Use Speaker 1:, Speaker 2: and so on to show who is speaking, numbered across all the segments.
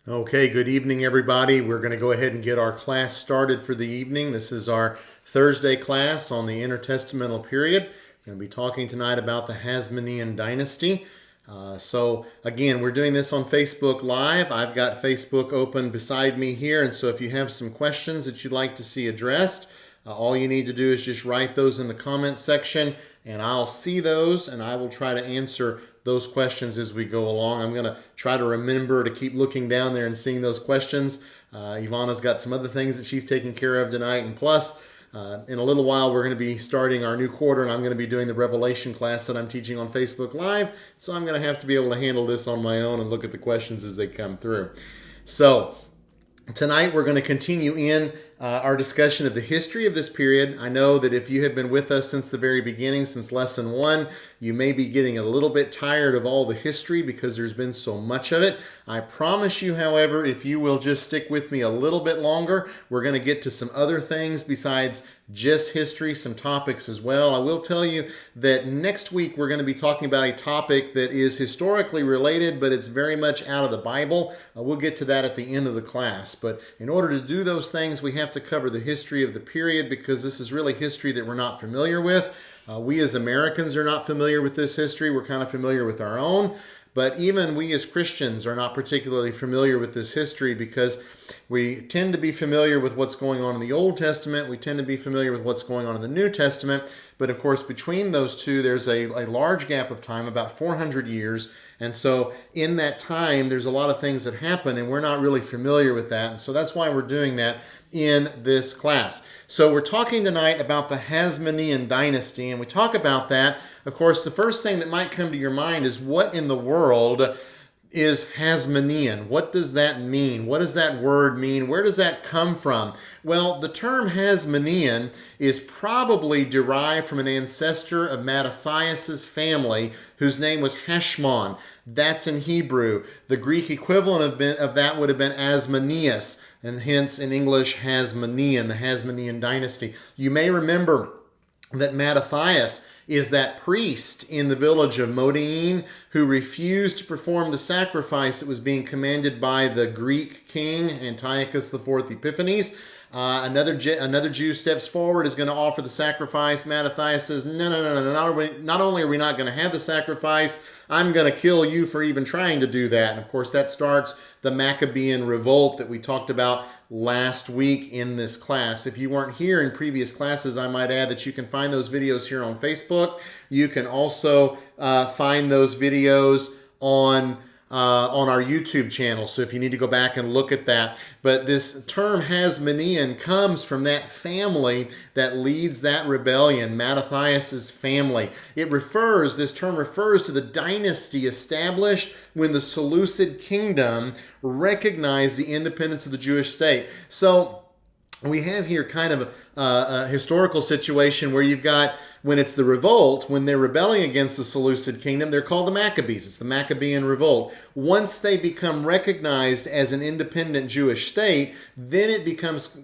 Speaker 1: Okay, good evening, everybody. We're going to go ahead and get our class started for the evening. This is our Thursday class on the Intertestamental period. We're going to be talking tonight about the Hasmonean Dynasty. Again, we're doing this on Facebook Live. I've got Facebook open beside me here, and so if you have some questions that you'd like to see addressed, all you need to do is just write those in the comment section, and I'll see those, and I will try to answer those questions as we go along. I'm going to try to remember to keep looking down there and seeing those questions. Ivana's got some other things that she's taking care of tonight, and plus, in a little while, we're going to be starting our new quarter, and I'm going to be doing the Revelation class that I'm teaching on Facebook Live, so I'm going to have to be able to handle this on my own and look at the questions as they come through. So, tonight we're going to continue in our discussion of the history of this period. I know that if you have been with us since the very beginning, since lesson 1, you may be getting a little bit tired of all the history because there's been so much of it. I promise you, however, if you will just stick with me a little bit longer, we're going to get to some other things besides just history, some topics as well. I will tell you that next week we're going to be talking about a topic that is historically related, but it's very much out of the Bible. We'll get to that at the end of the class. But in order to do those things, we have to cover the history of the period because this is really history that we're not familiar with. We as Americans are not familiar with this history. We're kind of familiar with our own. But even we as Christians are not particularly familiar with this history because we tend to be familiar with what's going on in the Old Testament. We tend to be familiar with what's going on in the New Testament. But of course, between those two, there's a large gap of time, about 400 years. And so in that time, there's a lot of things that happen, and we're not really familiar with that. And so that's why we're doing that in this class. So we're talking tonight about the Hasmonean Dynasty, and we talk about that. Of course, the first thing that might come to your mind is what in the world is Hasmonean? What does that mean? What does that word mean? Where does that come from? Well, the term Hasmonean is probably derived from an ancestor of Mattathias' family whose name was Heshmon. That's in Hebrew. The Greek equivalent of that would have been Asmoneus, and hence in English Hasmonean, the Hasmonean Dynasty. You may remember that Mattathias is that priest in the village of Modi'in who refused to perform the sacrifice that was being commanded by the Greek king Antiochus IV Epiphanes. Another Jew steps forward, is going to offer the sacrifice. Mattathias says, no, not only are we not going to have the sacrifice, I'm going to kill you for even trying to do that. And of course, that starts the Maccabean revolt that we talked about last week in this class. If you weren't here in previous classes, I might add that you can find those videos here on Facebook. You can also find those videos on our YouTube channel, so if you need to go back and look at that. But this term Hasmonean comes from that family that leads that rebellion, Mattathias' family. This term refers to the dynasty established when the Seleucid kingdom recognized the independence of the Jewish state. So we have here kind of a historical situation where you've got, when it's the revolt, when they're rebelling against the Seleucid kingdom, they're called the Maccabees. It's the Maccabean revolt. Once they become recognized as an independent Jewish state, then it becomes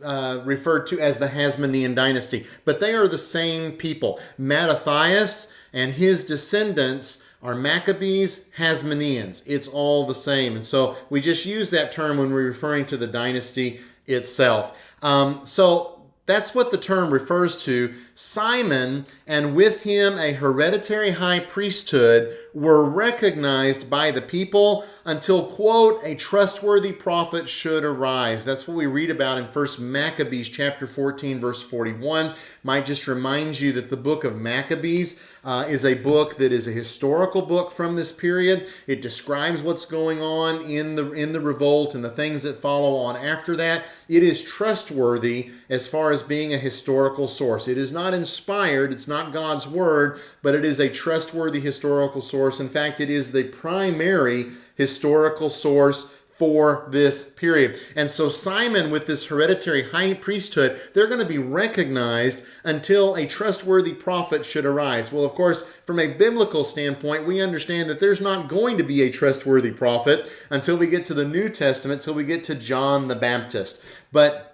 Speaker 1: referred to as the Hasmonean Dynasty. But they are the same people. Mattathias and his descendants are Maccabees, Hasmoneans. It's all the same. And so we just use that term when we're referring to the dynasty itself. So that's what the term refers to. Simon, and with him a hereditary high priesthood, were recognized by the people until, quote, a trustworthy prophet should arise. That's what we read about in 1 Maccabees chapter 14, verse 41. Might just remind you that the book of Maccabees is a book that is a historical book from this period. It describes what's going on in the revolt and the things that follow on after that. It is trustworthy as far as being a historical source. It is not inspired, it's not God's word, but it is a trustworthy historical source. In fact, it is the primary historical source for this period. And so Simon, with this hereditary high priesthood, they're going to be recognized until a trustworthy prophet should arise. Well, of course, from a biblical standpoint, we understand that there's not going to be a trustworthy prophet until we get to the New Testament, until we get to John the Baptist. But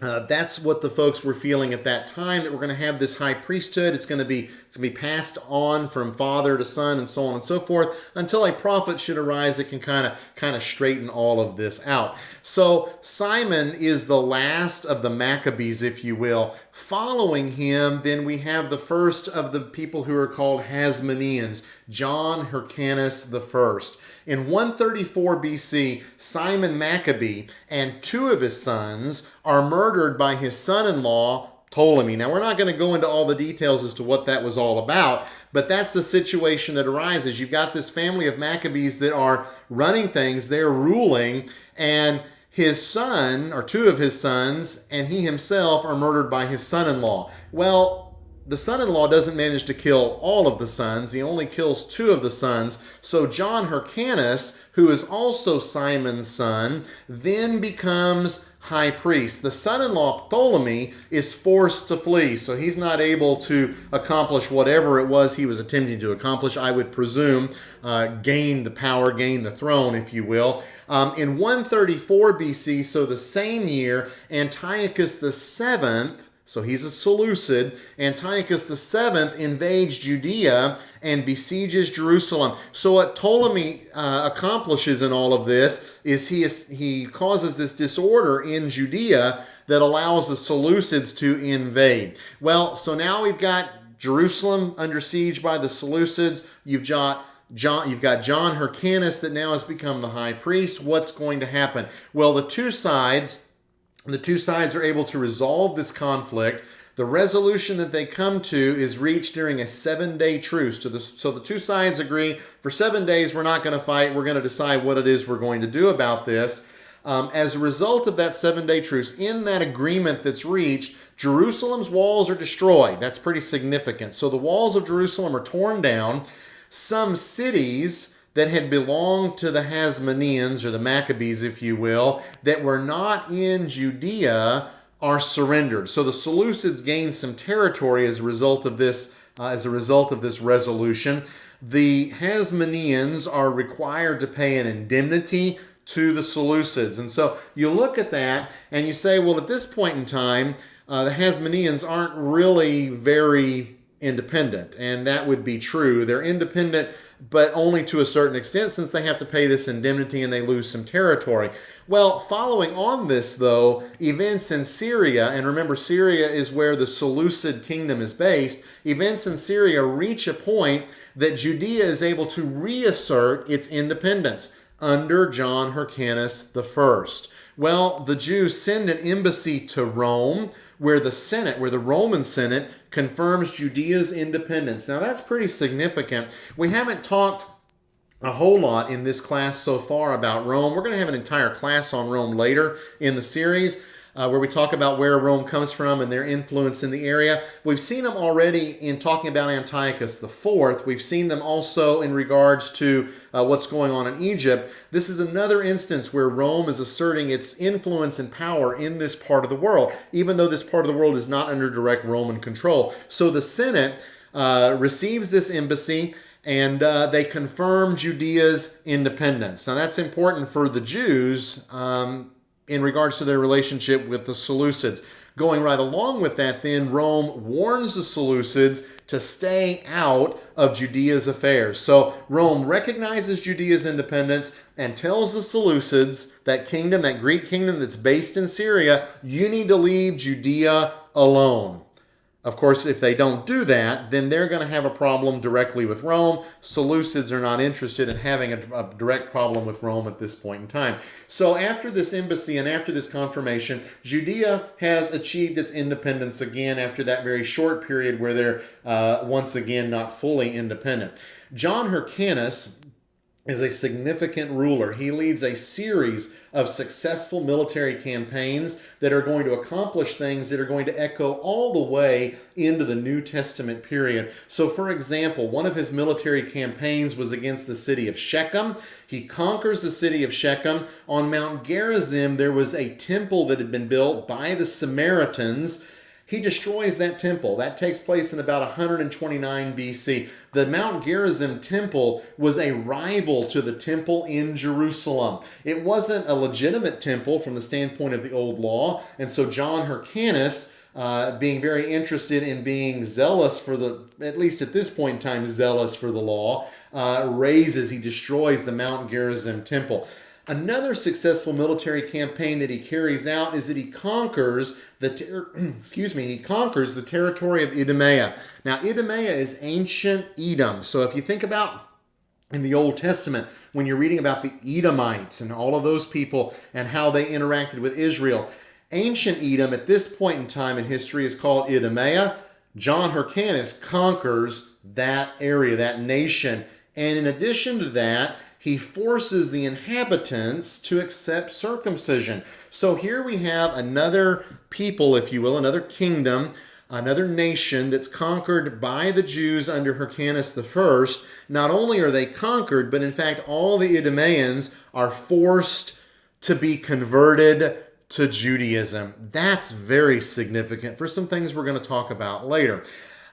Speaker 1: that's what the folks were feeling at that time, that we're going to have this high priesthood. It's going to be it's going to be passed on from father to son and so on and so forth until a prophet should arise that can kind of straighten all of this out. So Simon is the last of the Maccabees, if you will. Following him, then we have the first of the people who are called Hasmoneans, John Hyrcanus the First. In 134 BC, Simon Maccabee and two of his sons are murdered by his son-in-law, Ptolemy. Now, we're not going to go into all the details as to what that was all about, but that's the situation that arises. You've got this family of Maccabees that are running things, they're ruling, and his son, or two of his sons, and he himself are murdered by his son-in-law. Well, the son-in-law doesn't manage to kill all of the sons. He only kills two of the sons. So John Hyrcanus, who is also Simon's son, then becomes high priest. The son-in-law, Ptolemy, is forced to flee, so he's not able to accomplish whatever it was he was attempting to accomplish, I would presume, gain the power, gain the throne, if you will. In 134 BC, so the same year, Antiochus VII, so he's a Seleucid, Antiochus VII invades Judea and besieges Jerusalem. So what Ptolemy accomplishes in all of this is he causes this disorder in Judea that allows the Seleucids to invade. Well, so now we've got Jerusalem under siege by the Seleucids. You've got John Hyrcanus that now has become the high priest. What's going to happen? Well, the two sides are able to resolve this conflict. The resolution that they come to is reached during a 7-day truce. So the two sides agree, for 7 days we're not going to fight. We're going to decide what it is we're going to do about this. As a result of that 7-day truce, in that agreement that's reached, Jerusalem's walls are destroyed. That's pretty significant. So the walls of Jerusalem are torn down. Some cities that had belonged to the Hasmoneans, or the Maccabees, if you will, that were not in Judea, are surrendered. So the Seleucids gain some territory as a result of this resolution. The Hasmoneans are required to pay an indemnity to the Seleucids. And so you look at that and you say, well, at this point in time, the Hasmoneans aren't really very independent. And that would be true. They're independent, but only to a certain extent, since they have to pay this indemnity and they lose some territory. Well, following on this, though, events in Syria, and remember, Syria is where the Seleucid kingdom is based, events in Syria reach a point that Judea is able to reassert its independence under John Hyrcanus I. Well, the Jews send an embassy to Rome, where the Roman Senate confirms Judea's independence. Now, that's pretty significant. We haven't talked a whole lot in this class so far about Rome. We're going to have an entire class on Rome later in the series, where we talk about where Rome comes from and their influence in the area. We've seen them already in talking about Antiochus IV. We've seen them also in regards to what's going on in Egypt. This is another instance where Rome is asserting its influence and power in this part of the world, even though this part of the world is not under direct Roman control. So the Senate receives this embassy, and they confirm Judea's independence. Now, that's important for the Jews in regards to their relationship with the Seleucids. Going right along with that, then, Rome warns the Seleucids to stay out of Judea's affairs. So Rome recognizes Judea's independence and tells the Seleucids, that kingdom, that Greek kingdom that's based in Syria, you need to leave Judea alone. Of course, if they don't do that, then they're going to have a problem directly with Rome. Seleucids are not interested in having a direct problem with Rome at this point in time. So after this embassy and after this confirmation, Judea has achieved its independence again after that very short period where they're once again not fully independent. John Hyrcanus is a significant ruler. He leads a series of successful military campaigns that are going to accomplish things that are going to echo all the way into the New Testament period. So, for example, one of his military campaigns was against the city of Shechem. He conquers the city of Shechem. On Mount Gerizim, there was a temple that had been built by the Samaritans. He destroys that temple. That takes place in about 129 BC. The Mount Gerizim temple was a rival to the temple in Jerusalem. It wasn't a legitimate temple from the standpoint of the old law, and so John Hyrcanus being very interested in being zealous for at least at this point in time, zealous for the law, he destroys the Mount Gerizim temple. Another successful military campaign that he carries out is that he conquers the territory of Idumea. Now, Idumea is ancient Edom. So if you think about in the Old Testament, when you're reading about the Edomites and all of those people and how they interacted with Israel, ancient Edom at this point in time in history is called Idumea. John Hyrcanus conquers that area, that nation. And in addition to that, he forces the inhabitants to accept circumcision. So here we have another people, if you will, another kingdom, another nation that's conquered by the Jews under Hyrcanus I. Not only are they conquered, but in fact all the Idumeans are forced to be converted to Judaism. That's very significant for some things we're going to talk about later.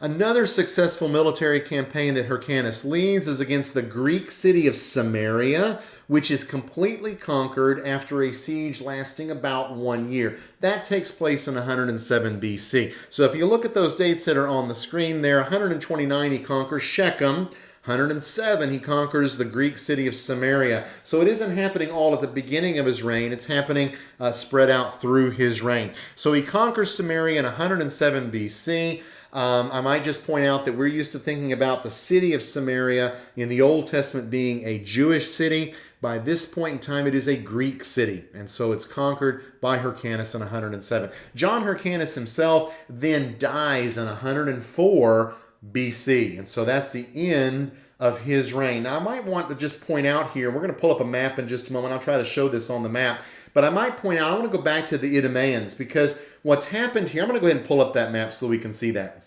Speaker 1: Another successful military campaign that Hyrcanus leads is against the Greek city of Samaria, which is completely conquered after a siege lasting about 1 year. That takes place in 107 BC. So if you look at those dates that are on the screen there, 129 he conquers Shechem, 107 he conquers the Greek city of Samaria. So it isn't happening all at the beginning of his reign, it's happening spread out through his reign. So he conquers Samaria in 107 BC. I might just point out that we're used to thinking about the city of Samaria in the Old Testament being a Jewish city. By this point in time, it is a Greek city, and so it's conquered by Hyrcanus in 107. John Hyrcanus himself then dies in 104 BC, and so that's the end of his reign. Now, I might want to just point out here, we're going to pull up a map in just a moment. I'll try to show this on the map, but I might point out, I want to go back to the Idumeans, because what's happened here, I'm going to go ahead and pull up that map so we can see that.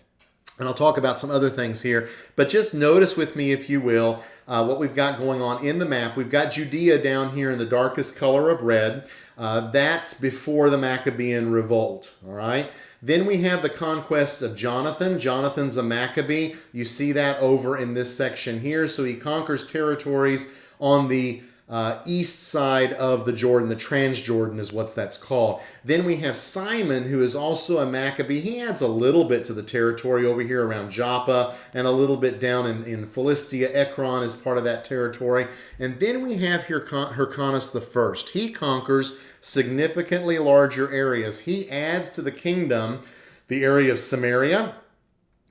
Speaker 1: And I'll talk about some other things here. But just notice with me, if you will, what we've got going on in the map. We've got Judea down here in the darkest color of red. That's before the Maccabean revolt. All right. Then we have the conquests of Jonathan. Jonathan's a Maccabee. You see that over in this section here. So he conquers territories on the east side of the Jordan. The Transjordan is what that's called. Then we have Simon, who is also a Maccabee. He adds a little bit to the territory over here around Joppa and a little bit down in Philistia. Ekron is part of that territory. And then we have Hyrcanus I. He conquers significantly larger areas. He adds to the kingdom the area of Samaria.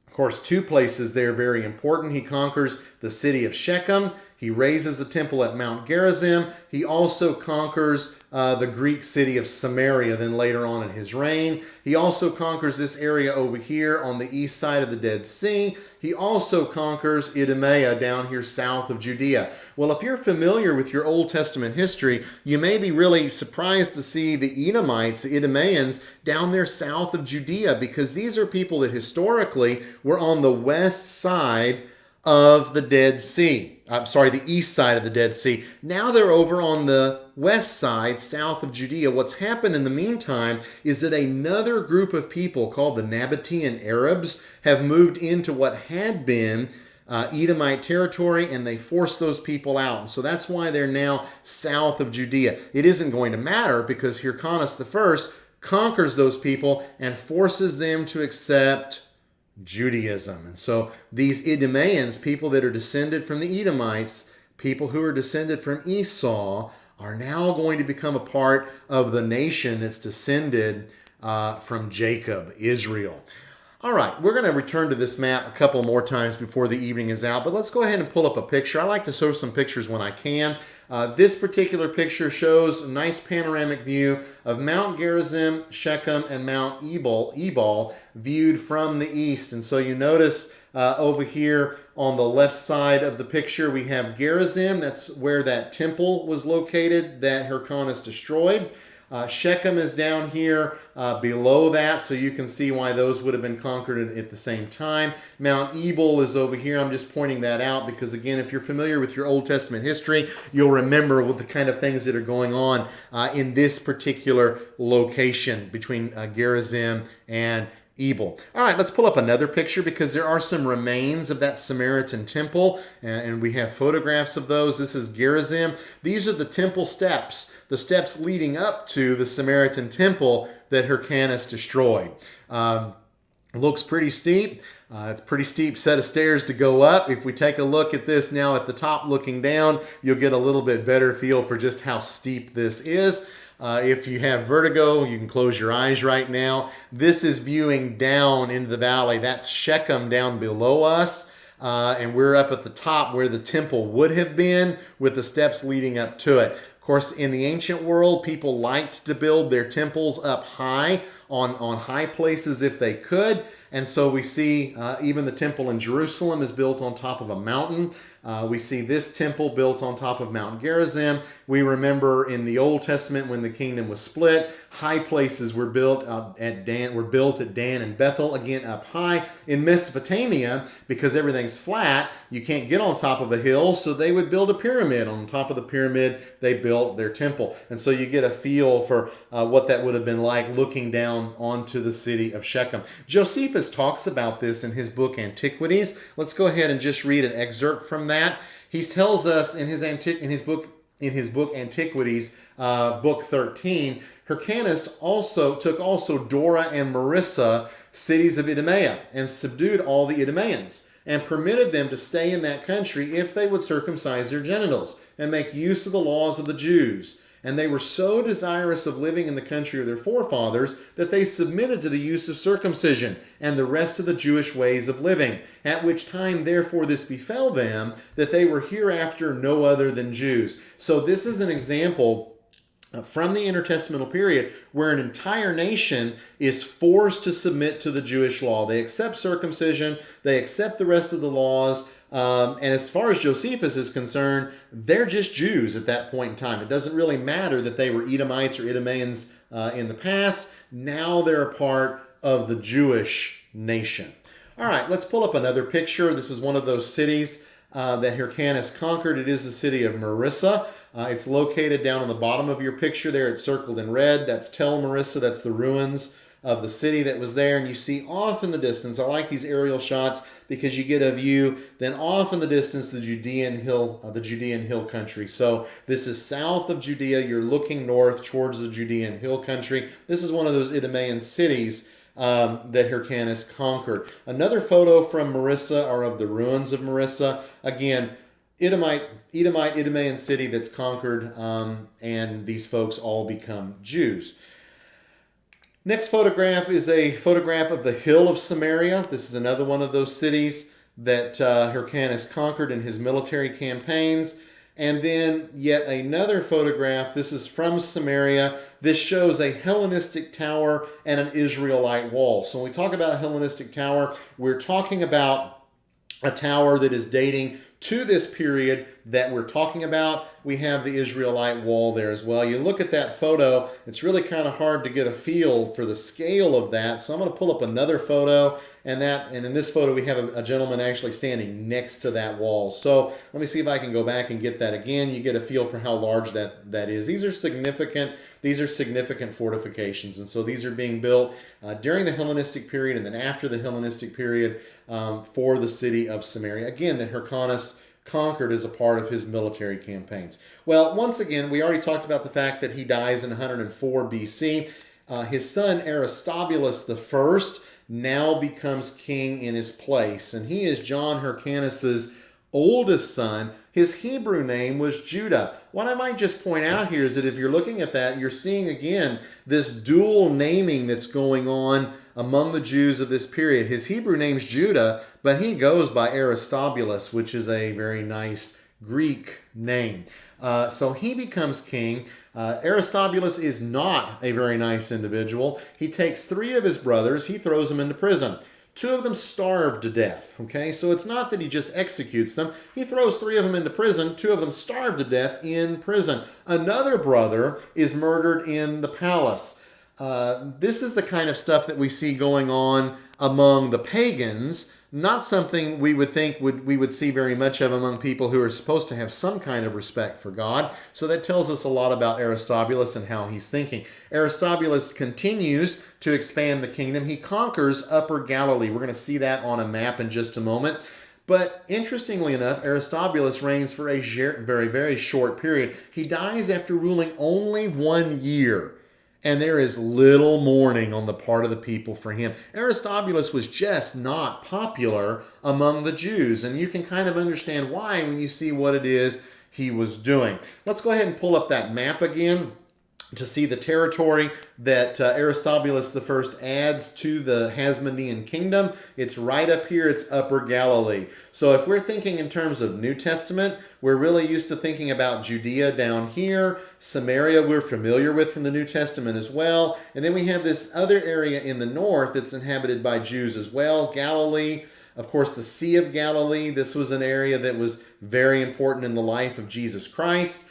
Speaker 1: Of course, two places there very important. He conquers the city of Shechem. He raises the temple at Mount Gerizim. He also conquers the Greek city of Samaria then later on in his reign. He also conquers this area over here on the east side of the Dead Sea. He also conquers Idumea down here south of Judea. Well, if you're familiar with your Old Testament history, you may be really surprised to see the Edomites, the Idumeans, down there south of Judea, because these are people that historically were on the west side of the Dead Sea. The east side of the Dead Sea. Now they're over on the west side, south of Judea. What's happened in the meantime is that another group of people called the Nabatean Arabs have moved into what had been Edomite territory, and they forced those people out. And so that's why they're now south of Judea. It isn't going to matter because Hyrcanus I conquers those people and forces them to accept Judaism. And so these Idumeans, people that are descended from the Edomites, people who are descended from Esau, are now going to become a part of the nation that's descended from Jacob, Israel. All right, we're going to return to this map a couple more times before the evening is out, but let's go ahead and pull up a picture. I like to show some pictures when I can. This particular picture shows a nice panoramic view of Mount Gerizim, Shechem, and Mount Ebal viewed from the east. And so you notice over here on the left side of the picture, we have Gerizim. That's where that temple was located that Hyrcanus destroyed. Shechem is down here below that, so you can see why those would have been conquered at the same time. Mount Ebal is over here. I'm just pointing that out because, again, if you're familiar with your Old Testament history, you'll remember what the kind of things that are going on in this particular location between Gerizim and Ebal. All right, let's pull up another picture because there are some remains of that Samaritan temple, and we have photographs of those. This is Gerizim. These are the temple steps, the steps leading up to the Samaritan temple that Hyrcanus destroyed. Looks pretty steep. It's a pretty steep set of stairs to go up. If we take a look at this now at the top looking down, you'll get a little bit better feel for just how steep this is. If you have vertigo, you can close your eyes right now. This is viewing down into the valley. That's Shechem down below us. And we're up at the top where the temple would have been with the steps leading up to it. Of course, in the ancient world, people liked to build their temples up high on high places if they could. And so we see even the temple in Jerusalem is built on top of a mountain. We see this temple built on top of Mount Gerizim. We remember in the Old Testament when the kingdom was split, high places were built at Dan and Bethel, again up high. In Mesopotamia, because everything's flat, you can't get on top of a hill, so they would build a pyramid. On top of the pyramid, they built their temple. And so you get a feel for what that would have been like looking down onto the city of Shechem. Josephus talks about this in his book Antiquities. Let's go ahead and just read an excerpt from that. He tells us in his book Antiquities, book 13, Hyrcanus took Dora and Marissa, cities of Idumea, and subdued all the Idumeans, and permitted them to stay in that country if they would circumcise their genitals and make use of the laws of the Jews. And they were so desirous of living in the country of their forefathers that they submitted to the use of circumcision and the rest of the Jewish ways of living, at which time therefore this befell them, that they were hereafter no other than Jews. So this is an example from the intertestamental period where an entire nation is forced to submit to the Jewish law. They accept circumcision, they accept the rest of the laws, and as far as Josephus is concerned, they're just Jews at that point in time. It doesn't really matter that they were Edomites or Idumeans in the past. Now they're a part of the Jewish nation. All right, let's pull up another picture. This is one of those cities that Hyrcanus conquered. It is the city of Marissa. It's located down on the bottom of your picture there. It's circled in red. That's Tel Marissa. That's the ruins of the city that was there. And you see off in the distance, I like these aerial shots because you get a view, then off in the distance, the Judean hill country. So this is south of Judea. You're looking north towards the Judean hill country. This is one of those Idumean cities that Hyrcanus conquered. Another photo from Marissa are of the ruins of Marissa. Again, Idumean city that's conquered, and these folks all become Jews. Next photograph is a photograph of the hill of Samaria. This is another one of those cities that Hyrcanus conquered in his military campaigns. And then yet another photograph. This is from Samaria. This shows a Hellenistic tower and an Israelite wall. So when we talk about a Hellenistic tower, we're talking about a tower that is dating to this period that we're talking about. We have the Israelite wall there as well. You look at that photo, it's really kind of hard to get a feel for the scale of that. So I'm going to pull up another photo, and in this photo we have a gentleman actually standing next to that wall. So let me see if I can go back and get that again. You get a feel for how large that is. These are significant fortifications, and so these are being built during the Hellenistic period and then after the Hellenistic period for the city of Samaria. Again, that Hyrcanus conquered as a part of his military campaigns. Well, once again, we already talked about the fact that he dies in 104 BC. His son Aristobulus I now becomes king in his place, and he is John Hyrcanus's oldest son. His Hebrew name was Judah. What I might just point out here is that if you're looking at that, you're seeing again this dual naming that's going on among the Jews of this period. His Hebrew name's Judah, but he goes by Aristobulus, which is a very nice Greek name. So he becomes king. Aristobulus is not a very nice individual. He takes 3 of his brothers, he throws them into prison. 2 of them starved to death, okay? So it's not that he just executes them. He throws 3 of them into prison. 2 of them starved to death in prison. Another brother is murdered in the palace. This is the kind of stuff that we see going on among the pagans, not something we would think we would see very much of among people who are supposed to have some kind of respect for God. So that tells us a lot about Aristobulus and how he's thinking. Aristobulus continues to expand the kingdom. He conquers Upper Galilee. We're going to see that on a map in just a moment. But interestingly enough, Aristobulus reigns for a very, very short period. He dies after ruling only 1 year. and there is little mourning on the part of the people for him. Aristobulus was just not popular among the Jews, and you can kind of understand why when you see what it is he was doing. Let's go ahead and pull up that map again to see the territory that Aristobulus I adds to the Hasmonean kingdom. It's right up here, it's Upper Galilee. So if we're thinking in terms of New Testament, we're really used to thinking about Judea down here. Samaria we're familiar with from the New Testament as well. And then we have this other area in the north that's inhabited by Jews as well, Galilee. Of course, the Sea of Galilee, this was an area that was very important in the life of Jesus Christ.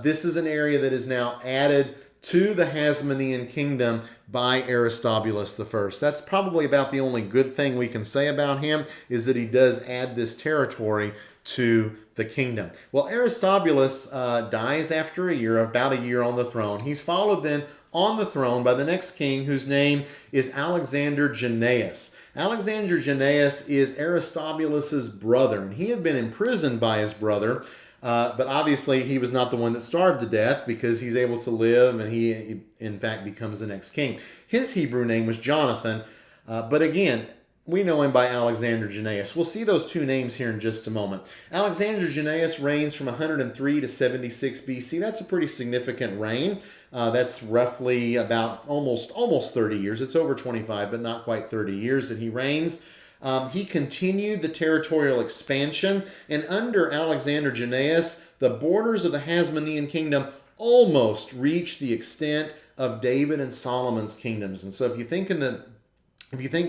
Speaker 1: This is an area that is now added to the Hasmonean kingdom by Aristobulus I. That's probably about the only good thing we can say about him, is that he does add this territory to the kingdom. Well, Aristobulus dies after about a year on the throne. He's followed then on the throne by the next king, whose name is Alexander Jannaeus. Alexander Jannaeus is Aristobulus's brother, and he had been imprisoned by his brother. But obviously, he was not the one that starved to death, because he's able to live, and he, in fact, becomes the next king. His Hebrew name was Jonathan, but again, we know him by Alexander Jannaeus. We'll see those two names here in just a moment. Alexander Jannaeus reigns from 103 to 76 BC. That's a pretty significant reign. That's roughly about almost 30 years. It's over 25, but not quite 30 years that he reigns. He continued the territorial expansion, and under Alexander Jannaeus, the borders of the Hasmonean kingdom almost reached the extent of David and Solomon's kingdoms. And so if you think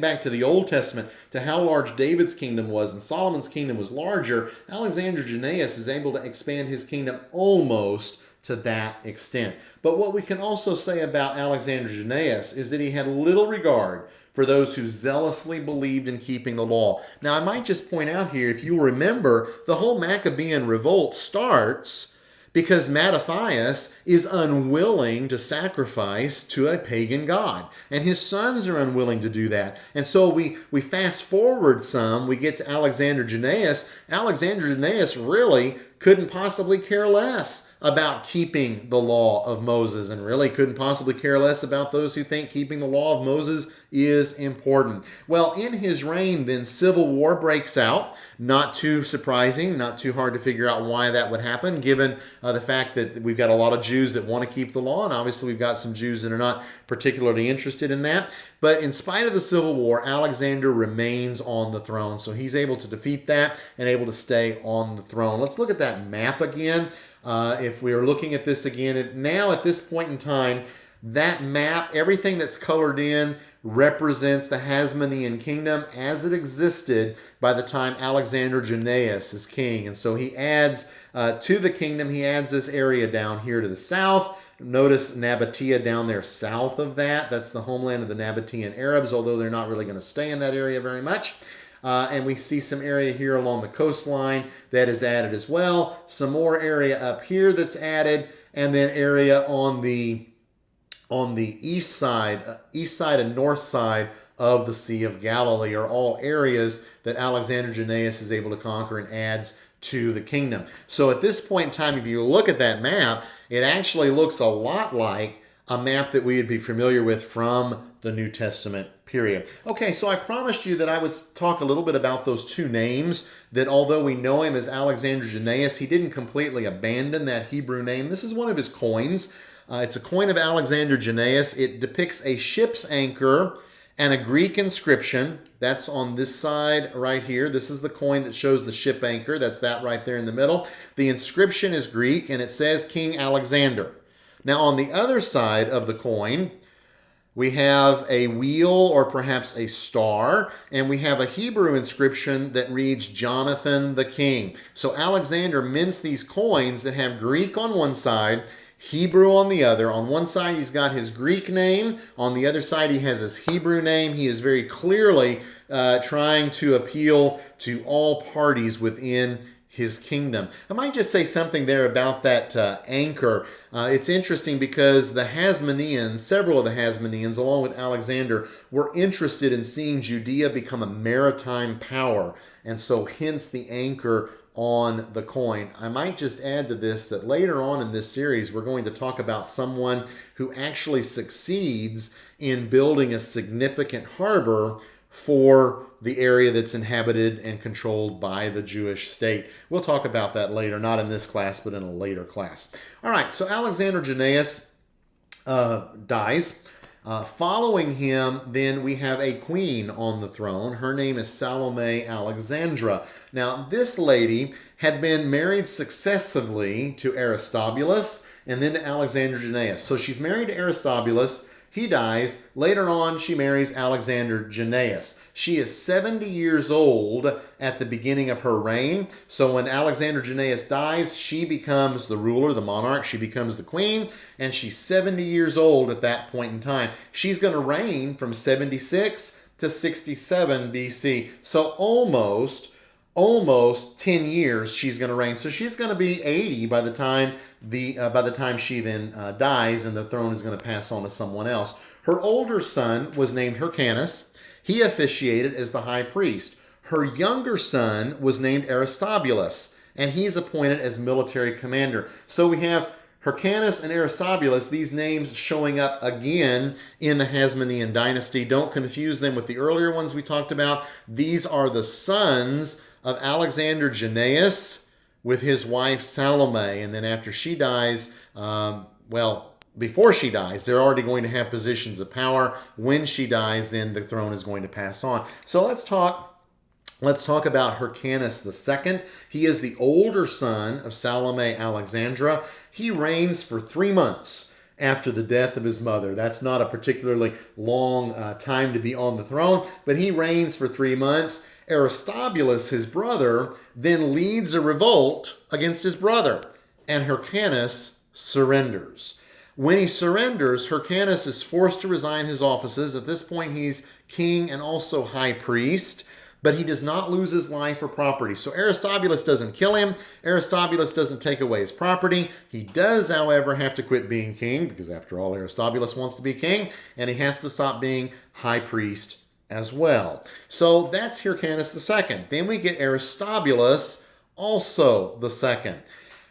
Speaker 1: back to the Old Testament, to how large David's kingdom was and Solomon's kingdom was larger, Alexander Jannaeus is able to expand his kingdom almost to that extent. But what we can also say about Alexander Jannaeus is that he had little regard for those who zealously believed in keeping the law. Now, I might just point out here, if you remember, the whole Maccabean revolt starts because Mattathias is unwilling to sacrifice to a pagan god, and his sons are unwilling to do that. And so we fast forward some, we get to Alexander Jannaeus. Alexander Jannaeus really couldn't possibly care less about keeping the law of Moses, and really couldn't possibly care less about those who think keeping the law of Moses is important. Well, in his reign, then civil war breaks out. Not too surprising, not too hard to figure out why that would happen, given the fact that we've got a lot of Jews that want to keep the law, and obviously we've got some Jews that are not particularly interested in that. But in spite of the civil war, Alexander remains on the throne, so he's able to defeat that and able to stay on the throne. Let's look at that map again. If we are looking at this again, now at this point in time, that map, everything that's colored in, represents the Hasmonean kingdom as it existed by the time Alexander Jannaeus is king. And so he adds to the kingdom, he adds this area down here to the south. Notice Nabatea down there south of that. That's the homeland of the Nabatean Arabs, although they're not really going to stay in that area very much. And we see some area here along the coastline that is added as well. Some more area up here that's added, and then area on the east side and north side of the Sea of Galilee are all areas that Alexander Jannaeus is able to conquer and adds to the kingdom. So at this point in time, if you look at that map, it actually looks a lot like a map that we would be familiar with from the New Testament period. Okay, so I promised you that I would talk a little bit about those two names, that although we know him as Alexander Jannaeus, he didn't completely abandon that Hebrew name. This is one of his coins. It's a coin of Alexander Jannaeus. It depicts a ship's anchor and a Greek inscription. That's on this side right here. This is the coin that shows the ship anchor. That's that right there in the middle. The inscription is Greek, and it says King Alexander. Now, on the other side of the coin, we have a wheel or perhaps a star, and we have a Hebrew inscription that reads Jonathan the King. So Alexander mints these coins that have Greek on one side, Hebrew on the other. On one side, he's got his Greek name. On the other side, he has his Hebrew name. He is very clearly trying to appeal to all parties within his kingdom. I might just say something there about that anchor. It's interesting because the Hasmoneans, several of the Hasmoneans, along with Alexander, were interested in seeing Judea become a maritime power. And so hence the anchor on the coin. I might just add to this that later on in this series, we're going to talk about someone who actually succeeds in building a significant harbor for the area that's inhabited and controlled by the Jewish state. We'll talk about that later, not in this class, but in a later class. All right, so Alexander Jannaeus dies. Following him, then we have a queen on the throne. Her name is Salome Alexandra. Now, this lady had been married successively to Aristobulus and then to Alexander Jannaeus. So she's married to Aristobulus. He dies. Later on, she marries Alexander Jannaeus. She is 70 years old at the beginning of her reign. So when Alexander Jannaeus dies, she becomes the ruler, the monarch. She becomes the queen, and she's 70 years old at that point in time. She's going to reign from 76 to 67 BC. So almost 10 years she's going to reign. So she's going to be 80 by the time she then dies, and the throne is going to pass on to someone else. Her older son was named Hyrcanus. He officiated as the high priest. Her younger son was named Aristobulus, and he's appointed as military commander. So we have Hyrcanus and Aristobulus, these names showing up again in the Hasmonean Dynasty. Don't confuse them with the earlier ones we talked about. These are the sons of Alexander Jannaeus with his wife Salome. And then after she dies, before she dies, they're already going to have positions of power. When she dies, then the throne is going to pass on. So let's talk about Hyrcanus II. He is the older son of Salome Alexandra. He reigns for 3 months after the death of his mother. That's not a particularly long time to be on the throne, but he reigns for 3 months. Aristobulus, his brother, then leads a revolt against his brother, and Hyrcanus surrenders. When he surrenders, Hyrcanus is forced to resign his offices. At this point, he's king and also high priest, but he does not lose his life or property. So Aristobulus doesn't kill him. Aristobulus doesn't take away his property. He does, however, have to quit being king, because after all, Aristobulus wants to be king, and he has to stop being high priest as well. So that's Hyrcanus II. Then we get Aristobulus, also the second.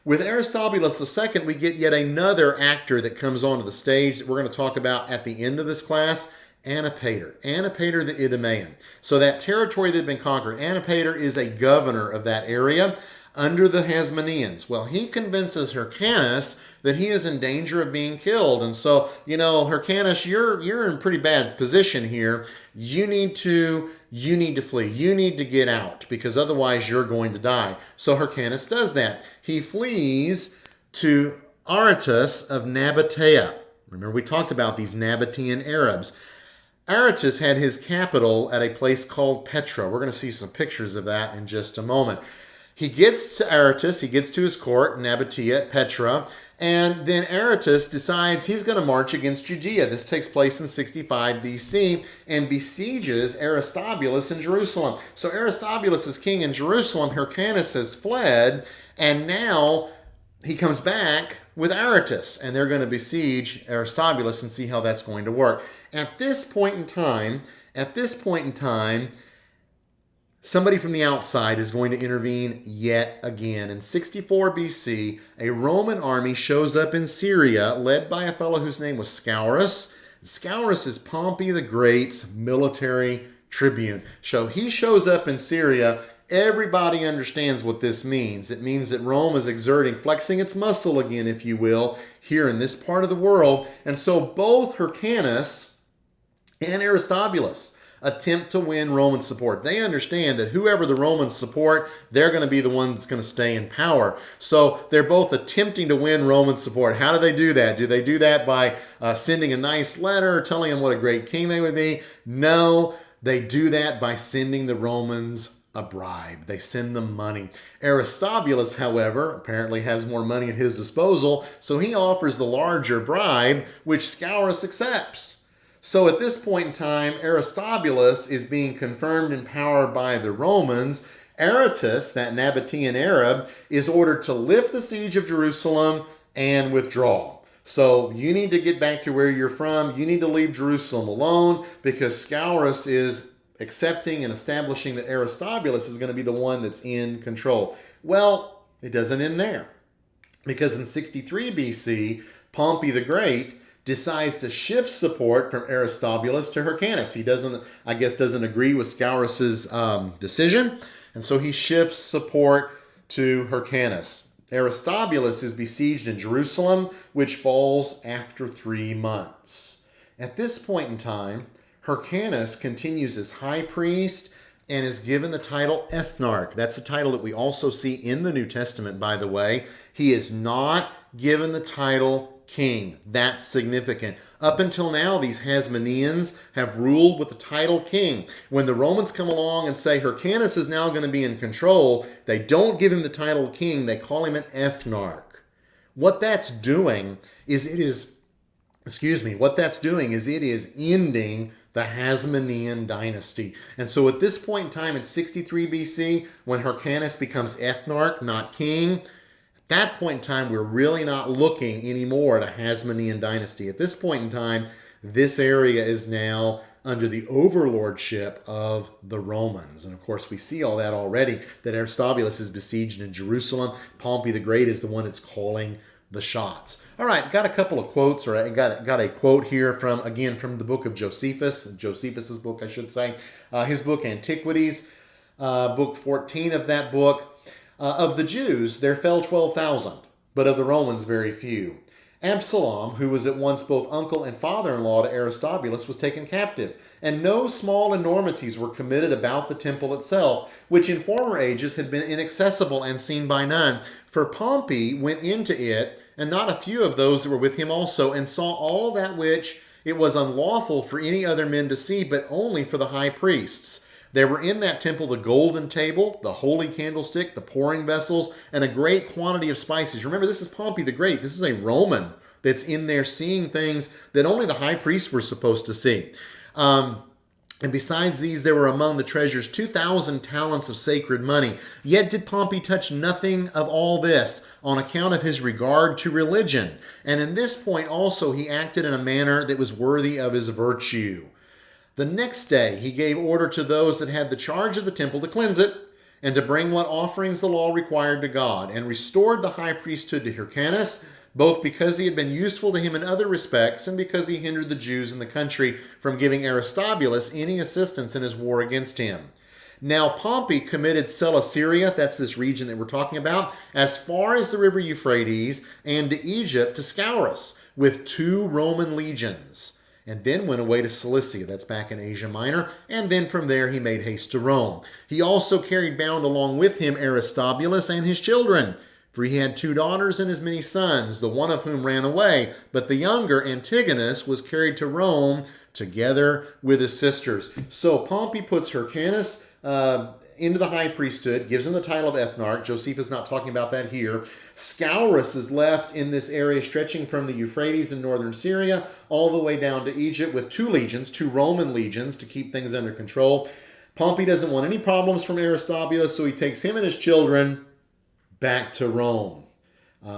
Speaker 1: With Aristobulus II, we get yet another actor that comes onto the stage that we're going to talk about at the end of this class, Antipater the Idumean. So that territory that had been conquered, Antipater is a governor of that area under the Hasmoneans. Well, he convinces Hyrcanus that he is in danger of being killed. And so, Hyrcanus, you're in pretty bad position here. You need to flee. You need to get out, because otherwise you're going to die. So Hyrcanus does that. He flees to Aretas of Nabatea. Remember, we talked about these Nabatean Arabs. Aretas had his capital at a place called Petra. We're going to see some pictures of that in just a moment. He gets to Aretas, he gets to his court, Nabatea at Petra, and then Aretas decides he's going to march against Judea. This takes place in 65 BC and besieges Aristobulus in Jerusalem. So Aristobulus is king in Jerusalem, Hyrcanus has fled, and now he comes back with Aretas, and they're going to besiege Aristobulus and see how that's going to work. At this point in time, somebody from the outside is going to intervene yet again. In 64 BC, a Roman army shows up in Syria, led by a fellow whose name was Scaurus. Scaurus is Pompey the Great's military tribune. So he shows up in Syria. Everybody understands what this means. It means that Rome is flexing its muscle again, if you will, here in this part of the world. And so both Hyrcanus and Aristobulus attempt to win Roman support. They understand that whoever the Romans support, they're going to be the one that's going to stay in power. So they're both attempting to win Roman support. How do they do that? Do they do that by sending a nice letter, telling them what a great king they would be? No, they do that by sending the Romans a bribe. They send them money. Aristobulus, however, apparently has more money at his disposal, so he offers the larger bribe, which Scaurus accepts. So at this point in time, Aristobulus is being confirmed in power by the Romans. Aretas, that Nabatean Arab, is ordered to lift the siege of Jerusalem and withdraw. So you need to get back to where you're from. You need to leave Jerusalem alone, because Scaurus is accepting and establishing that Aristobulus is going to be the one that's in control. Well, it doesn't end there. Because in 63 BC, Pompey the Great decides to shift support from Aristobulus to Hyrcanus. He doesn't agree with Scaurus's decision, and so he shifts support to Hyrcanus. Aristobulus is besieged in Jerusalem, which falls after 3 months. At this point in time, Hyrcanus continues as high priest and is given the title ethnarch. That's a title that we also see in the New Testament, by the way. He is not given the title king. That's significant. Up until now, these Hasmoneans have ruled with the title king. When the Romans come along and say Hyrcanus is now going to be in control, they don't give him the title king. They call him an ethnarch. What that's doing is it is ending the Hasmonean Dynasty. And so at this point in time, in 63 BC, when Hyrcanus becomes ethnarch, not king, at that point in time, we're really not looking anymore at a Hasmonean Dynasty. At this point in time, this area is now under the overlordship of the Romans. And of course, we see all that already, that Aristobulus is besieged in Jerusalem. Pompey the Great is the one that's calling the shots. All right, got a couple of quotes, or I got a quote here from the book of Josephus's book, I should say. His book, Antiquities, book 14 of that book. Of the Jews, there fell 12,000, but of the Romans, very few. Absalom, who was at once both uncle and father-in-law to Aristobulus, was taken captive, and no small enormities were committed about the temple itself, which in former ages had been inaccessible and seen by none. For Pompey went into it, and not a few of those that were with him also, and saw all that which it was unlawful for any other men to see, but only for the high priests. There were in that temple the golden table, the holy candlestick, the pouring vessels, and a great quantity of spices. Remember, this is Pompey the Great. This is a Roman that's in there seeing things that only the high priests were supposed to see. And besides these, there were among the treasures 2,000 talents of sacred money. Yet did Pompey touch nothing of all this on account of his regard to religion. And in this point also he acted in a manner that was worthy of his virtue. The next day he gave order to those that had the charge of the temple to cleanse it, and to bring what offerings the law required to God, and restored the high priesthood to Hyrcanus, both because he had been useful to him in other respects, and because he hindered the Jews in the country from giving Aristobulus any assistance in his war against him. Now Pompey committed Celesyria, that's this region that we're talking about, as far as the river Euphrates, and to Egypt, to Scaurus, with 2 Roman legions. And then went away to Cilicia, that's back in Asia Minor, and then from there he made haste to Rome. He also carried bound along with him Aristobulus and his children, for he had 2 daughters and as many sons, the one of whom ran away, but the younger, Antigonus, was carried to Rome together with his sisters. So Pompey puts Hyrcanus into the high priesthood, gives him the title of ethnarch. Josephus is not talking about that here. Scaurus is left in this area stretching from the Euphrates in northern Syria all the way down to Egypt with 2 legions, 2 Roman legions to keep things under control. Pompey doesn't want any problems from Aristobulus, so he takes him and his children back to Rome,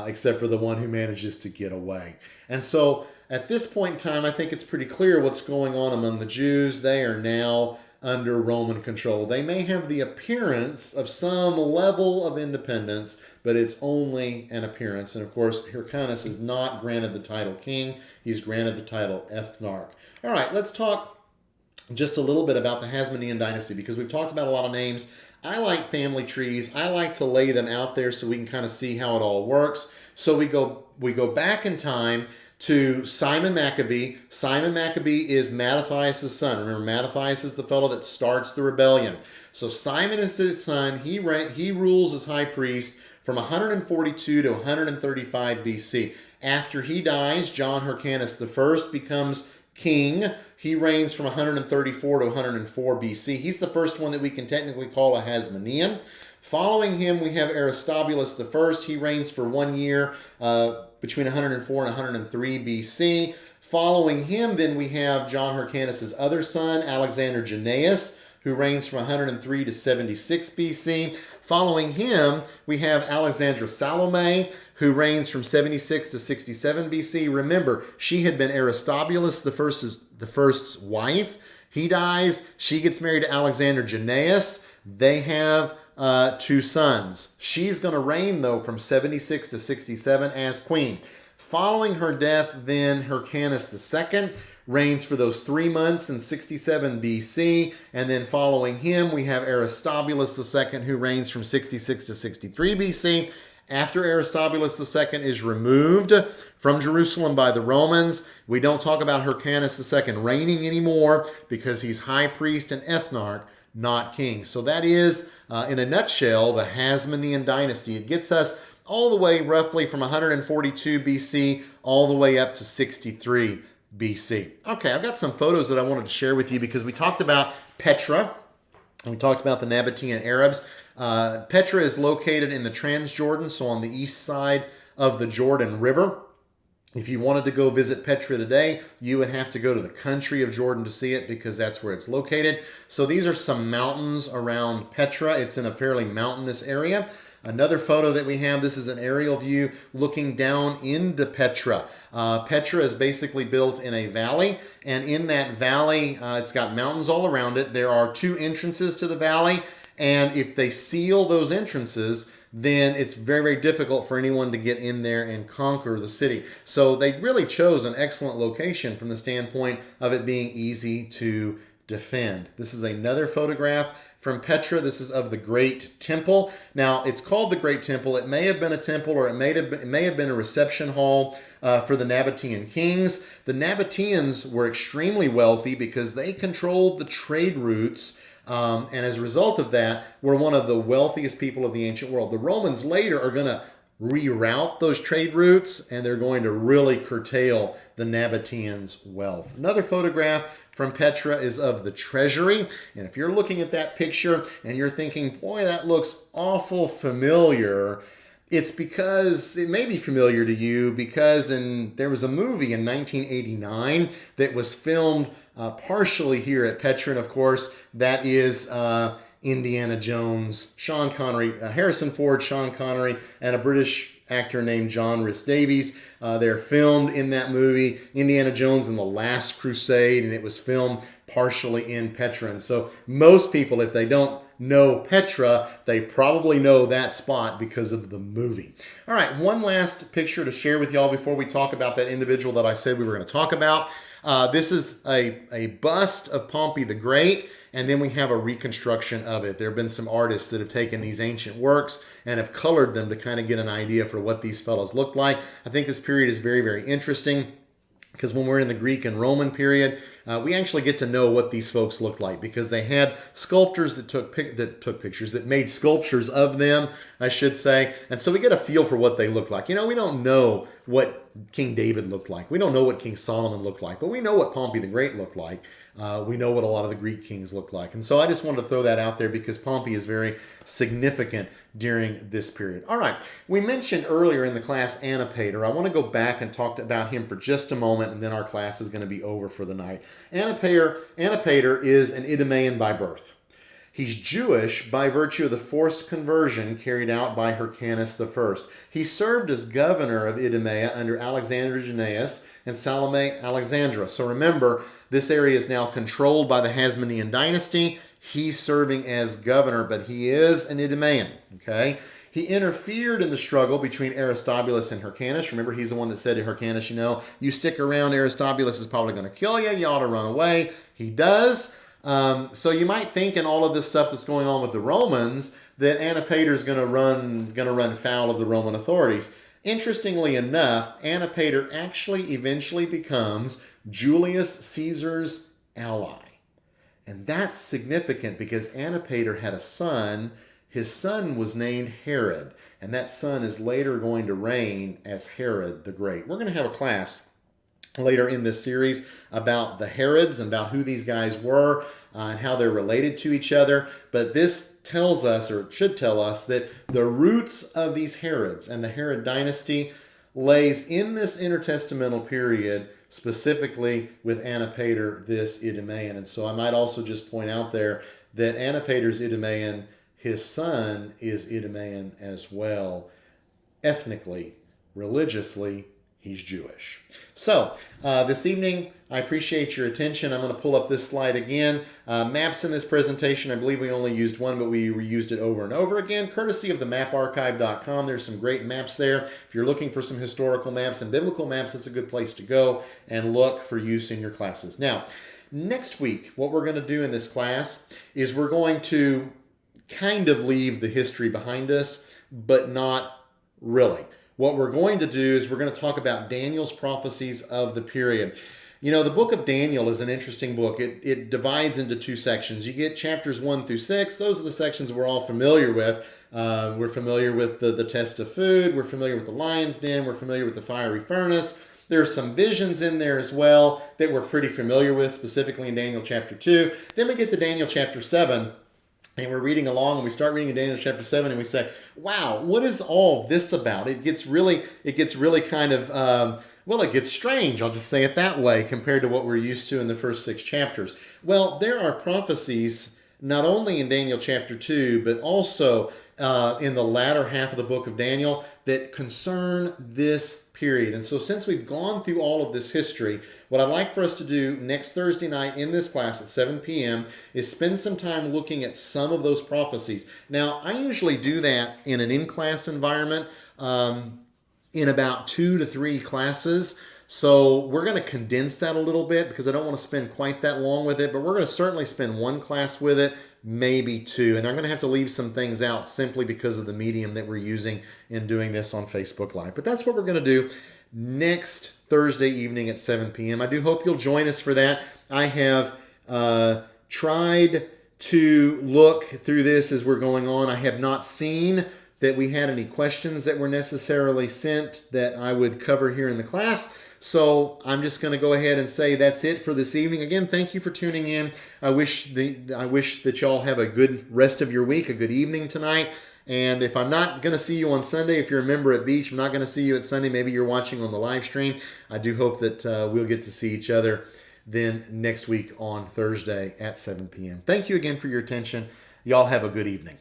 Speaker 1: except for the one who manages to get away. And so at this point in time, I think it's pretty clear what's going on among the Jews. They are now under Roman control. They may have the appearance of some level of independence, but it's only an appearance. And of course, Hyrcanus is not granted the title king. He's granted the title ethnarch. All right, let's talk just a little bit about the Hasmonean Dynasty, because we've talked about a lot of names. I like family trees. I like to lay them out there so we can kind of see how it all works. So we go back in time to Simon Maccabee. Simon Maccabee is Mattathias' son. Remember, Mattathias is the fellow that starts the rebellion. So Simon is his son. He rules as high priest from 142 to 135 BC. After he dies, John Hyrcanus I becomes king. He reigns from 134 to 104 BC. He's the first one that we can technically call a Hasmonean. Following him, we have Aristobulus I. He reigns for 1 year between 104 and 103 BC. Following him, then we have John Hyrcanus' other son, Alexander Jannaeus, who reigns from 103 to 76 BC. Following him, we have Alexandra Salome, who reigns from 76 to 67 BC. Remember, she had been Aristobulus the first's wife. He dies. She gets married to Alexander Jannaeus. They have two sons. She's going to reign, though, from 76 to 67 as queen. Following her death, then Hyrcanus II reigns for those 3 months in 67 BC, and then following him, we have Aristobulus II, who reigns from 66 to 63 BC. After Aristobulus II is removed from Jerusalem by the Romans, we don't talk about Hyrcanus II reigning anymore because he's high priest and ethnarch, not king. So that is, in a nutshell, the Hasmonean Dynasty. It gets us all the way roughly from 142 BC all the way up to 63 BC. Okay, I've got some photos that I wanted to share with you because we talked about Petra and we talked about the Nabatean Arabs. Petra is located in the Transjordan, so on the east side of the Jordan River. If you wanted to go visit Petra today, you would have to go to the country of Jordan to see it because that's where it's located. So these are some mountains around Petra. It's in a fairly mountainous area. Another photo that we have, this is an aerial view looking down into Petra. Petra is basically built in a valley, and in that valley, it's got mountains all around it. There are 2 entrances to the valley, and if they seal those entrances, then it's very, very difficult for anyone to get in there and conquer the city. So they really chose an excellent location from the standpoint of it being easy to defend. This is another photograph from Petra. This is of the Great Temple. Now, it's called the Great Temple. It may have been a temple, or it may have been a reception hall for the Nabatean kings. The Nabateans were extremely wealthy because they controlled the trade routes, and as a result of that, were one of the wealthiest people of the ancient world. The Romans later are going to reroute those trade routes, and they're going to really curtail the Nabateans' wealth. Another photograph from Petra is of the treasury. And if you're looking at that picture and you're thinking, boy, that looks awful familiar, it's because it may be familiar to you because there was a movie in 1989 that was filmed partially here at Petra. And of course, that is Indiana Jones, Sean Connery, Harrison Ford, Sean Connery, and a British actor named John Rhys-Davies. They're filmed in that movie, Indiana Jones and the Last Crusade, and it was filmed partially in Petra. And so most people, if they don't know Petra, they probably know that spot because of the movie. All right, one last picture to share with y'all before we talk about that individual that I said we were going to talk about. This is a bust of Pompey the Great, and then we have a reconstruction of it. There have been some artists that have taken these ancient works and have colored them to kind of get an idea for what these fellows looked like. I think this period is very, very interesting because when we're in the Greek and Roman period, we actually get to know what these folks looked like because they had sculptors that took pictures, that made sculptures of them, I should say. And so we get a feel for what they look like. You know, we don't know what King David looked like. We don't know what King Solomon looked like, but we know what Pompey the Great looked like. We know what a lot of the Greek kings looked like. And so I just wanted to throw that out there because Pompey is very significant during this period. All right, we mentioned earlier in the class Antipater. I want to go back and talk about him for just a moment, and then our class is going to be over for the night. Antipater is an Idumean by birth. He's Jewish by virtue of the forced conversion carried out by Hyrcanus I. He served as governor of Idumea under Alexander Jannaeus and Salome Alexandra. So remember, this area is now controlled by the Hasmonean Dynasty. He's serving as governor, but he is an Idumean, okay? He interfered in the struggle between Aristobulus and Hyrcanus. Remember, he's the one that said to Hyrcanus, you stick around, Aristobulus is probably going to kill you. You ought to run away. He does. So you might think in all of this stuff that's going on with the Romans that Antipater is going to run foul of the Roman authorities. Interestingly enough, Antipater actually eventually becomes Julius Caesar's ally. And that's significant because Antipater had a son. His son was named Herod, and that son is later going to reign as Herod the Great. We're going to have a class later in this series about the Herods and about who these guys were and how they're related to each other. But this tells us, or should tell us, that the roots of these Herods and the Herod dynasty lays in this intertestamental period, specifically with Antipater, this Idumean. And so I might also just point out there that Antipater's Idumean, his son is Idumean as well. Ethnically, religiously, he's Jewish. So this evening, I appreciate your attention. I'm going to pull up this slide again. Maps in this presentation, I believe we only used one, but we reused it over and over again, courtesy of the maparchive.com. There's some great maps there. If you're looking for some historical maps and biblical maps, it's a good place to go and look for use in your classes. Now, next week, what we're going to do in this class is we're going to kind of leave the history behind us, but not really. What we're going to do is we're going to talk about Daniel's prophecies of the period. You know, the book of Daniel is an interesting book. It divides into two sections. You get chapters 1 through 6. Those are the sections we're all familiar with. We're familiar with the test of food. We're familiar with the lion's den. We're familiar with the fiery furnace. There's some visions in there as well that we're pretty familiar with, specifically in Daniel chapter 2. Then we get to Daniel chapter 7. And we're reading along, and we start reading in Daniel chapter 7, and we say, wow, what is all this about? It gets really kind of, it gets strange, I'll just say it that way, compared to what we're used to in the first 6 chapters. Well, there are prophecies, not only in Daniel chapter 2, but also in the latter half of the book of Daniel that concern this period. And so since we've gone through all of this history, what I'd like for us to do next Thursday night in this class at 7 p.m. is spend some time looking at some of those prophecies. Now, I usually do that in an in-class environment in about 2 to 3 classes. So we're going to condense that a little bit because I don't want to spend quite that long with it, but we're going to certainly spend 1 class with it, maybe 2. And I'm going to have to leave some things out simply because of the medium that we're using in doing this on Facebook Live. But that's what we're going to do next Thursday evening at 7 p.m. I do hope you'll join us for that. I have tried to look through this as we're going on. I have not seen that we had any questions that were necessarily sent that I would cover here in the class. So I'm just going to go ahead and say that's it for this evening. Again, thank you for tuning in. I wish that y'all have a good rest of your week, a good evening tonight. And if I'm not going to see you on Sunday, if you're a member at Beach, I'm not going to see you at Sunday. Maybe you're watching on the live stream. I do hope that we'll get to see each other then next week on Thursday at 7 p.m. Thank you again for your attention. Y'all have a good evening.